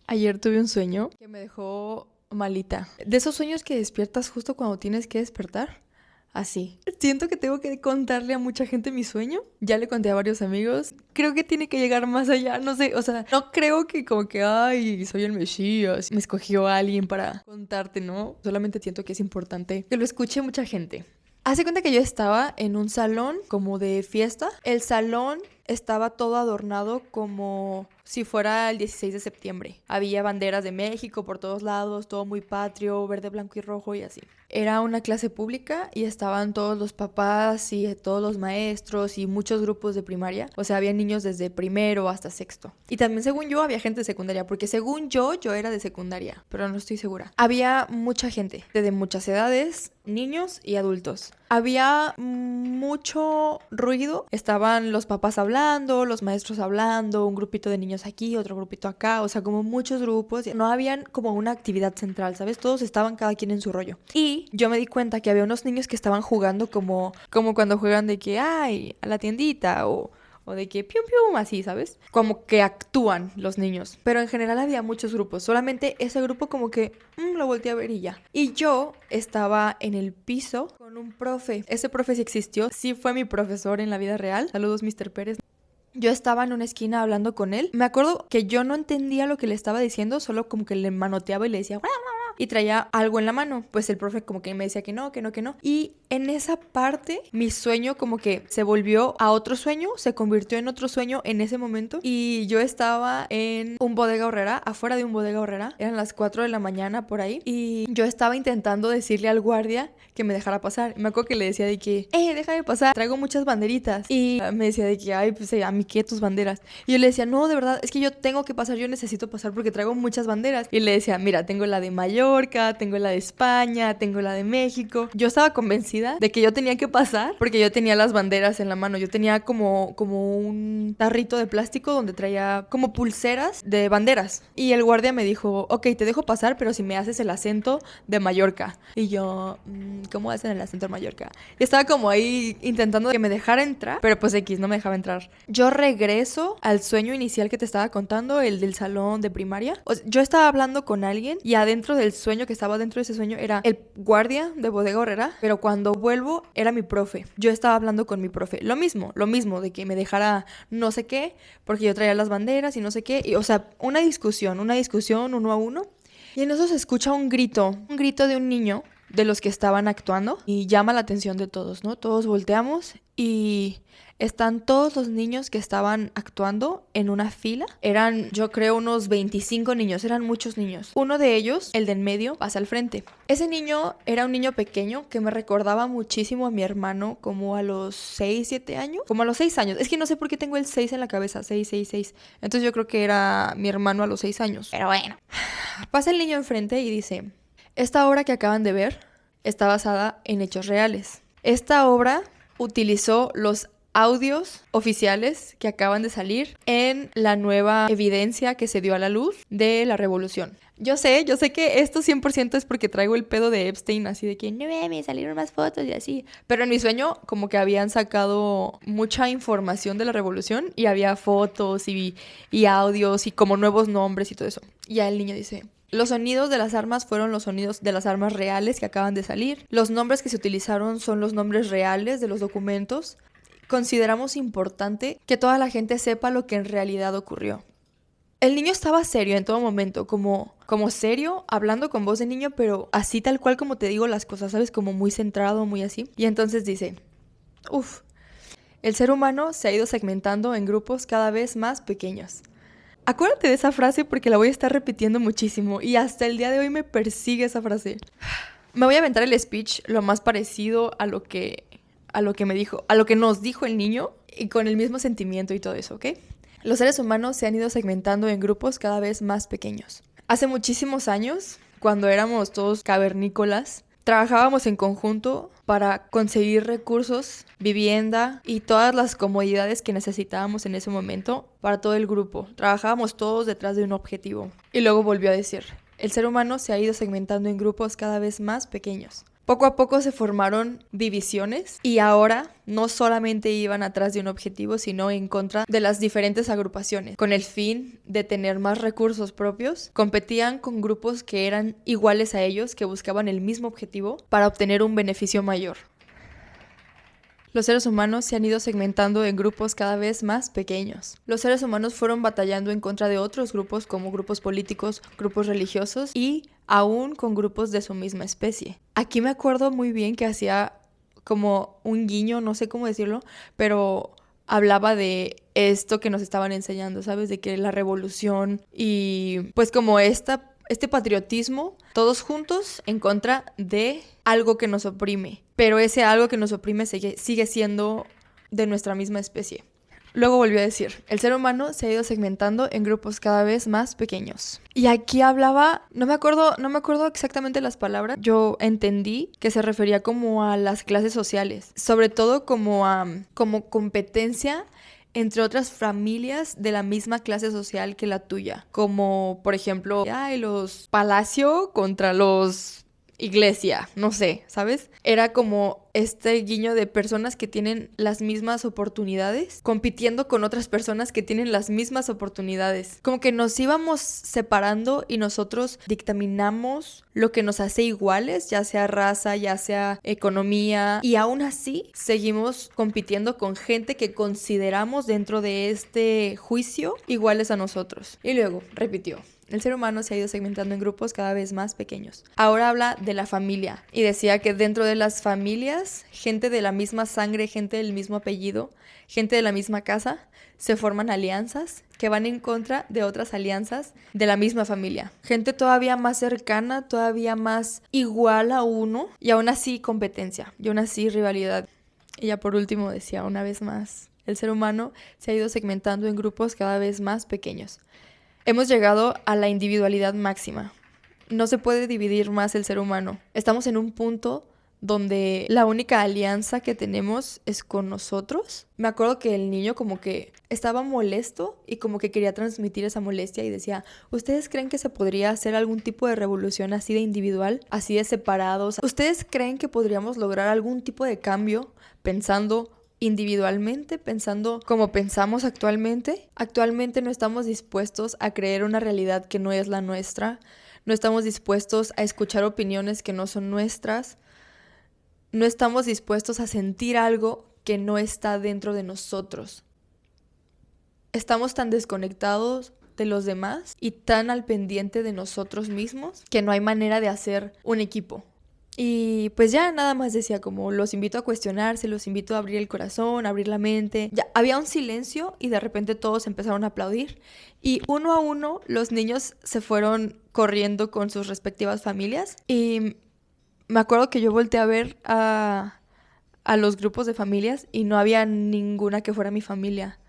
Ayer tuve un sueño que me dejó malita. De esos sueños que despiertas justo cuando tienes que despertar. Así. Siento que tengo que contarle a mucha gente mi sueño. Ya le conté a varios amigos. Creo que tiene que llegar más allá. No sé, o sea, no creo que como que, ay, soy el Mesías. Me escogió a alguien para contarte, ¿no? Solamente siento que es importante que lo escuche mucha gente. Hace cuenta que yo estaba en un salón como de fiesta. El salón estaba todo adornado como si fuera el 16 de septiembre. Había banderas de México por todos lados, todo muy patrio, verde, blanco y rojo y así. Era una clase pública y estaban todos los papás y todos los maestros y muchos grupos de primaria. O sea, había niños desde primero hasta sexto. Y también, según yo, había gente de secundaria, porque según yo era de secundaria, pero no estoy segura. Había mucha gente, de muchas edades, niños y adultos. Había mucho ruido. Estaban los papás hablando, los maestros hablando, un grupito de niños aquí, otro grupito acá, o sea, como muchos grupos. No habían como una actividad central, ¿sabes? Todos estaban cada quien en su rollo. Y yo me di cuenta que había unos niños que estaban jugando como cuando juegan de que, ay, a la tiendita o de que pium pium, así, ¿sabes? Como que actúan los niños. Pero en general había muchos grupos. Solamente ese grupo como que lo volteé a ver y ya. Y yo estaba en el piso con un profe. Ese profe sí existió. Sí fue mi profesor en la vida real. Saludos, Mr. Pérez. Yo estaba en una esquina hablando con él. Me acuerdo que yo no entendía lo que le estaba diciendo, solo como que le manoteaba y le decía y traía algo en la mano. Pues el profe como que me decía que no, que no, que no. Y en esa parte mi sueño como que se volvió a otro sueño, se convirtió en otro sueño en ese momento. Y yo estaba en un bodega horrera, afuera de un bodega horrera. Eran las 4 de la mañana por ahí. Y yo estaba intentando decirle al guardia que me dejara pasar. Me acuerdo que le decía de que, déjame pasar, traigo muchas banderitas. Y me decía de que, ay, pues a mí qué tus banderas. Y yo le decía, no, de verdad, es que yo tengo que pasar, yo necesito pasar porque traigo muchas banderas. Y le decía, mira, tengo la de Mallorca, tengo la de España, tengo la de México. Yo estaba convencida de que yo tenía que pasar porque yo tenía las banderas en la mano. Yo tenía como un tarrito de plástico donde traía como pulseras de banderas. Y el guardia me dijo, ok, te dejo pasar, pero si me haces el acento de Mallorca. Y yo, ¿cómo hacen el acento de Mallorca? Y estaba como ahí intentando que me dejara entrar, pero pues X, no me dejaba entrar. Yo regreso al sueño inicial que te estaba contando, el del salón de primaria. O sea, yo estaba hablando con alguien y adentro del sueño, que estaba dentro de ese sueño, era el guardia de bodega horrera, pero cuando vuelvo era mi profe. Yo estaba hablando con mi profe. Lo mismo, de que me dejara no sé qué, porque yo traía las banderas y no sé qué. Y, o sea, una discusión, uno a uno. Y en eso se escucha un grito de un niño de los que estaban actuando y llama la atención de todos, ¿no? Todos volteamos y están todos los niños que estaban actuando en una fila. Eran, yo creo, unos 25 niños, eran muchos niños. Uno de ellos, el de en medio, pasa al frente. Ese niño era un niño pequeño que me recordaba muchísimo a mi hermano como a los 6 7 años. Como a los 6 años. Es que no sé por qué tengo el 6 en la cabeza, 6 6 6. Entonces yo creo que era mi hermano a los 6 años. Pero bueno. Pasa el niño enfrente y dice, esta obra que acaban de ver está basada en hechos reales. Esta obra utilizó los audios oficiales que acaban de salir en la nueva evidencia que se dio a la luz de la revolución. Yo sé que esto 100% es porque traigo el pedo de Epstein, así de que no me salieron más fotos y así. Pero en mi sueño como que habían sacado mucha información de la revolución y había fotos y audios y como nuevos nombres y todo eso. Y ya el niño dice, los sonidos de las armas fueron los sonidos de las armas reales que acaban de salir. Los nombres que se utilizaron son los nombres reales de los documentos. Consideramos importante que toda la gente sepa lo que en realidad ocurrió. El niño estaba serio en todo momento, como serio, hablando con voz de niño, pero así tal cual como te digo las cosas, ¿sabes? Como muy centrado, muy así. Y entonces dice, el ser humano se ha ido segmentando en grupos cada vez más pequeños. Acuérdate de esa frase porque la voy a estar repitiendo muchísimo y hasta el día de hoy me persigue esa frase. Me voy a aventar el speech lo más parecido a lo que me dijo, a lo que nos dijo el niño y con el mismo sentimiento y todo eso, ¿ok? Los seres humanos se han ido segmentando en grupos cada vez más pequeños. Hace muchísimos años, cuando éramos todos cavernícolas, trabajábamos en conjunto para conseguir recursos, vivienda y todas las comodidades que necesitábamos en ese momento para todo el grupo. Trabajábamos todos detrás de un objetivo. Y luego volvió a decir, el ser humano se ha ido segmentando en grupos cada vez más pequeños. Poco a poco se formaron divisiones y ahora no solamente iban atrás de un objetivo, sino en contra de las diferentes agrupaciones. Con el fin de tener más recursos propios, competían con grupos que eran iguales a ellos, que buscaban el mismo objetivo para obtener un beneficio mayor. Los seres humanos se han ido segmentando en grupos cada vez más pequeños. Los seres humanos fueron batallando en contra de otros grupos como grupos políticos, grupos religiosos y aún con grupos de su misma especie. Aquí me acuerdo muy bien que hacía como un guiño, no sé cómo decirlo, pero hablaba de esto que nos estaban enseñando, ¿sabes? De que la revolución y pues como este patriotismo, todos juntos en contra de algo que nos oprime. Pero ese algo que nos oprime sigue siendo de nuestra misma especie. Luego volvió a decir, el ser humano se ha ido segmentando en grupos cada vez más pequeños. Y aquí hablaba, no me acuerdo exactamente las palabras, yo entendí que se refería como a las clases sociales, sobre todo como competencia entre otras familias de la misma clase social que la tuya. Como, por ejemplo, los Palacio contra los Iglesia, no sé, ¿sabes? Era como este guiño de personas que tienen las mismas oportunidades compitiendo con otras personas que tienen las mismas oportunidades. Como que nos íbamos separando y nosotros dictaminamos lo que nos hace iguales, ya sea raza, ya sea economía, y aún así seguimos compitiendo con gente que consideramos dentro de este juicio iguales a nosotros. Y luego repitió. El ser humano se ha ido segmentando en grupos cada vez más pequeños. Ahora habla de la familia y decía que dentro de las familias, gente de la misma sangre, gente del mismo apellido, gente de la misma casa, se forman alianzas que van en contra de otras alianzas de la misma familia. Gente todavía más cercana, todavía más igual a uno y aún así competencia y aún así rivalidad. Y ya por último decía una vez más, el ser humano se ha ido segmentando en grupos cada vez más pequeños. Hemos llegado a la individualidad máxima. No se puede dividir más el ser humano. Estamos en un punto donde la única alianza que tenemos es con nosotros. Me acuerdo que el niño como que estaba molesto y como que quería transmitir esa molestia y decía, ¿ustedes creen que se podría hacer algún tipo de revolución así de individual, así de separados? ¿Ustedes creen que podríamos lograr algún tipo de cambio pensando individualmente, pensando como pensamos actualmente? Actualmente no estamos dispuestos a creer una realidad que no es la nuestra, no estamos dispuestos a escuchar opiniones que no son nuestras, no estamos dispuestos a sentir algo que no está dentro de nosotros. Estamos tan desconectados de los demás y tan al pendiente de nosotros mismos que no hay manera de hacer un equipo. Y pues ya nada más decía como los invito a cuestionarse, los invito a abrir el corazón, a abrir la mente. Ya había un silencio y de repente todos empezaron a aplaudir y uno a uno los niños se fueron corriendo con sus respectivas familias y me acuerdo que yo volteé a ver a los grupos de familias y no había ninguna que fuera mi familia.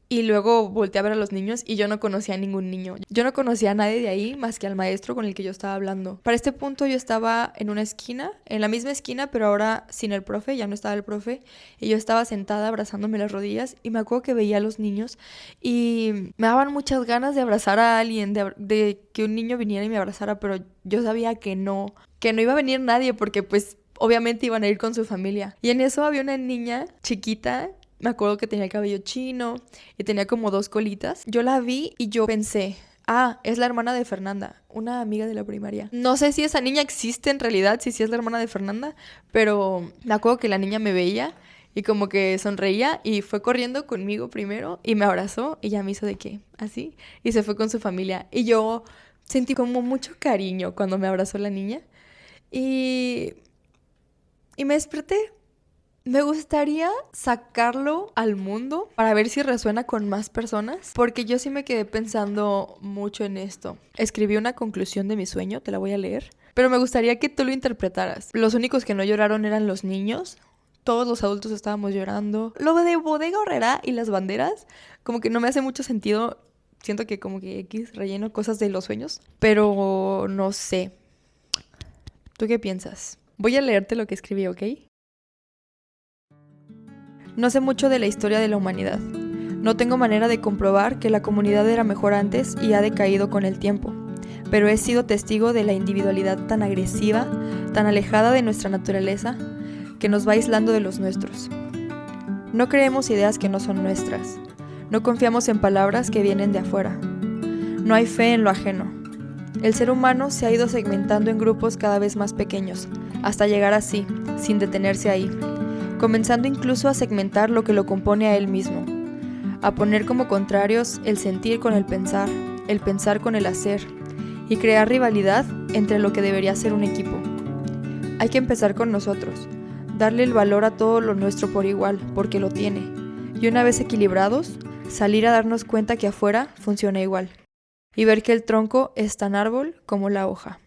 Y luego volteé a ver a los niños y yo no conocía a ningún niño. Yo no conocía a nadie de ahí más que al maestro con el que yo estaba hablando. Para este punto yo estaba en una esquina, en la misma esquina, pero ahora sin el profe, ya no estaba el profe. Y yo estaba sentada abrazándome las rodillas y me acuerdo que veía a los niños y me daban muchas ganas de abrazar a alguien, de que un niño viniera y me abrazara, pero yo sabía que no iba a venir nadie porque pues obviamente iban a ir con su familia. Y en eso había una niña chiquita. Me acuerdo que tenía el cabello chino y tenía como 2 colitas. Yo la vi y yo pensé, es la hermana de Fernanda, una amiga de la primaria. No sé si esa niña existe en realidad, si es la hermana de Fernanda, pero me acuerdo que la niña me veía y como que sonreía y fue corriendo conmigo primero y me abrazó y ya me hizo de qué, así, y se fue con su familia. Y yo sentí como mucho cariño cuando me abrazó la niña y me desperté. Me gustaría sacarlo al mundo para ver si resuena con más personas, porque yo sí me quedé pensando mucho en esto. Escribí una conclusión de mi sueño, te la voy a leer, pero me gustaría que tú lo interpretaras. Los únicos que no lloraron eran los niños, todos los adultos estábamos llorando. Lo de Bodega Aurrerá y las banderas, como que no me hace mucho sentido. Siento que como que relleno cosas de los sueños, pero no sé. ¿Tú qué piensas? Voy a leerte lo que escribí, ¿ok? No sé mucho de la historia de la humanidad. No tengo manera de comprobar que la comunidad era mejor antes y ha decaído con el tiempo, pero he sido testigo de la individualidad tan agresiva, tan alejada de nuestra naturaleza que nos va aislando de los nuestros. No creemos ideas que no son nuestras. No confiamos en palabras que vienen de afuera. No hay fe en lo ajeno. El ser humano se ha ido segmentando en grupos cada vez más pequeños, hasta llegar así, sin detenerse ahí, comenzando incluso a segmentar lo que lo compone a él mismo, a poner como contrarios el sentir con el pensar con el hacer, y crear rivalidad entre lo que debería ser un equipo. Hay que empezar con nosotros, darle el valor a todo lo nuestro por igual, porque lo tiene, y una vez equilibrados, salir a darnos cuenta que afuera funciona igual, y ver que el tronco es tan árbol como la hoja.